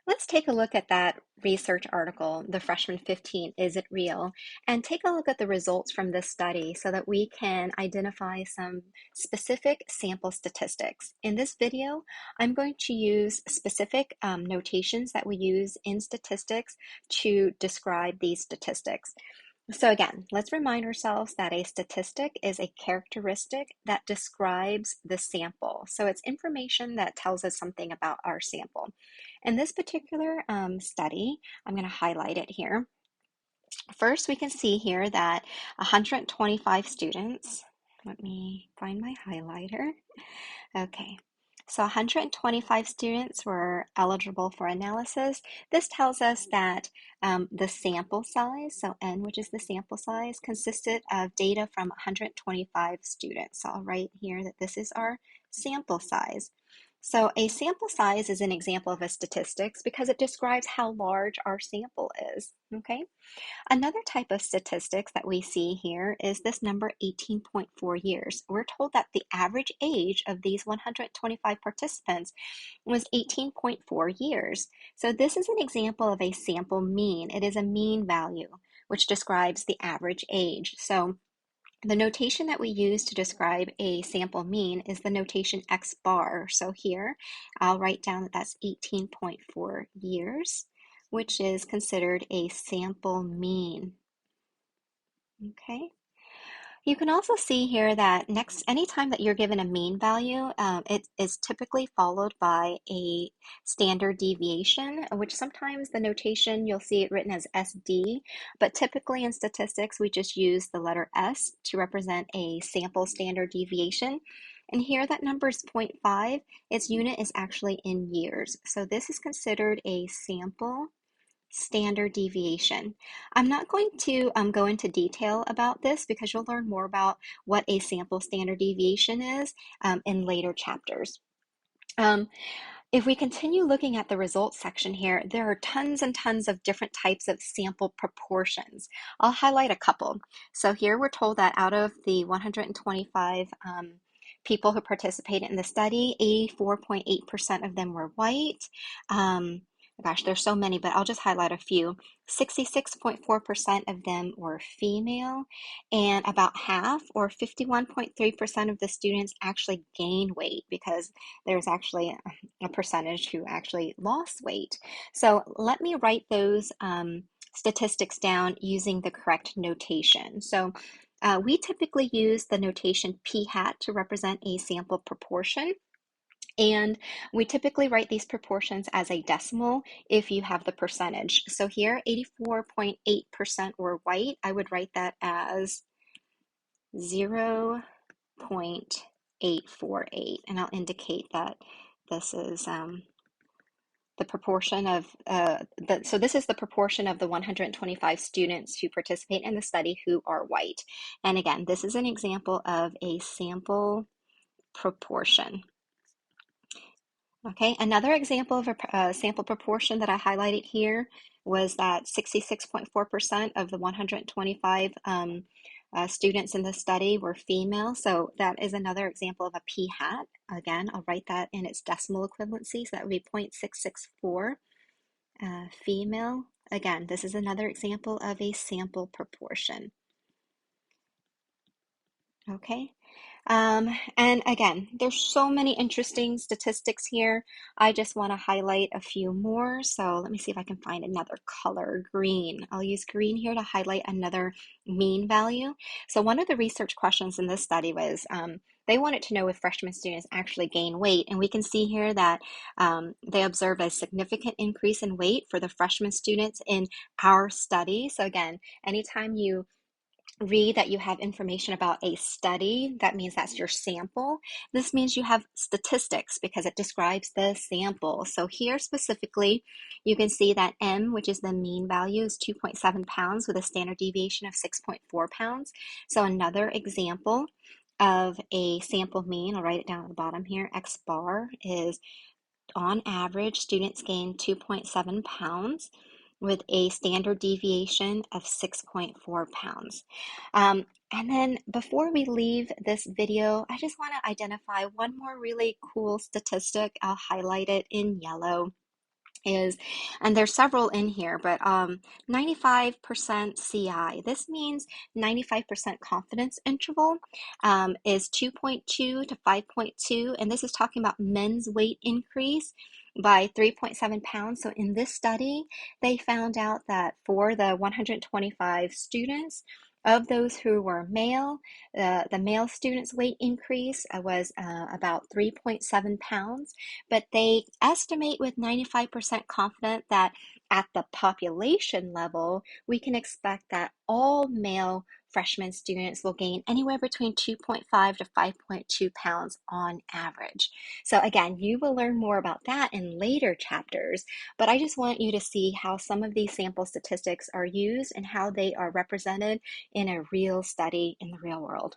Let's take a look at that research article, The Freshman 15, Is It Real? And take a look at the results from this study so that we can identify some specific sample statistics. In this video, I'm going to use specific notations that we use in statistics to describe these statistics. So again, let's remind ourselves that a statistic is a characteristic that describes the sample. So it's information that tells us something about our sample. In this particular study, I'm going to highlight it here. First, we can see here that 125 students, let me find my highlighter. Okay, so 125 students were eligible for analysis. This tells us that the sample size, so N, which is the sample size, consisted of data from 125 students. So I'll write here that this is our sample size. So a sample size is an example of a statistics because it describes how large our sample is, okay? Another type of statistics that we see here is this number 18.4 years. We're told that the average age of these 125 participants was 18.4 years. So this is an example of a sample mean. It is a mean value, which describes the average age. So the notation that we use to describe a sample mean is the notation X bar. So here I'll write down that that's 18.4 years, which is considered a sample mean. Okay. You can also see here that anytime that you're given a mean value, it is typically followed by a standard deviation, which sometimes the notation you'll see it written as SD, but typically in statistics we just use the letter S to represent a sample standard deviation. And here that number is 0.5. Its unit is actually in years. So this is considered a sample standard deviation. I'm not going to go into detail about this because you'll learn more about what a sample standard deviation is in later chapters. If we continue looking at the results section here, there are tons and tons of different types of sample proportions. I'll highlight a couple. So here we're told that out of the 125 people who participated in the study, 84.8% of them were white. Gosh, there's so many, but I'll just highlight a few. 66.4% of them were female, and about half, or 51.3% of the students actually gained weight because there's actually a percentage who actually lost weight. So let me write those statistics down using the correct notation. So we typically use the notation p hat to represent a sample proportion. And we typically write these proportions as a decimal if you have the percentage. So here, 84.8% were white. I would write that as 0.848, and I'll indicate that this is the proportion of, so this is the proportion of the 125 students who participate in the study who are white. And again, this is an example of a sample proportion. Okay, another example of a sample proportion that I highlighted here was that 66.4% of the 125 students in the study were female. So that is another example of a p hat. Again, I'll write that in its decimal equivalency. So that would be 0.664 female. Again, this is another example of a sample proportion. Okay. And again, there's so many interesting statistics here. I just want to highlight a few more. So let me see if I can find another color, green. I'll use green here to highlight another mean value. So one of the research questions in this study was they wanted to know if freshman students actually gain weight. And we can see here that they observed a significant increase in weight for the freshman students in our study. So again, anytime you read that you have information about a study, that means that's your sample. This means you have statistics because it describes the sample. So here specifically, you can see that M, which is the mean value, is 2.7 pounds with a standard deviation of 6.4 pounds. So another example of a sample mean, I'll write it down at the bottom here, X bar is on average, students gain 2.7 pounds with a standard deviation of 6.4 pounds. And then before we leave this video, I just want to identify one more really cool statistic. I'll highlight it in yellow. is, and there's several in here, but 95% CI. This means 95% confidence interval is 2.2 to 5.2, and this is talking about men's weight increase by 3.7 pounds. So in this study, they found out that for the 125 students, of those who were male, the male students' weight increase was about 3.7 pounds, but they estimate with 95% confident that at the population level, we can expect that all male freshman students will gain anywhere between 2.5 to 5.2 pounds on average. So again, you will learn more about that in later chapters, but I just want you to see how some of these sample statistics are used and how they are represented in a real study in the real world.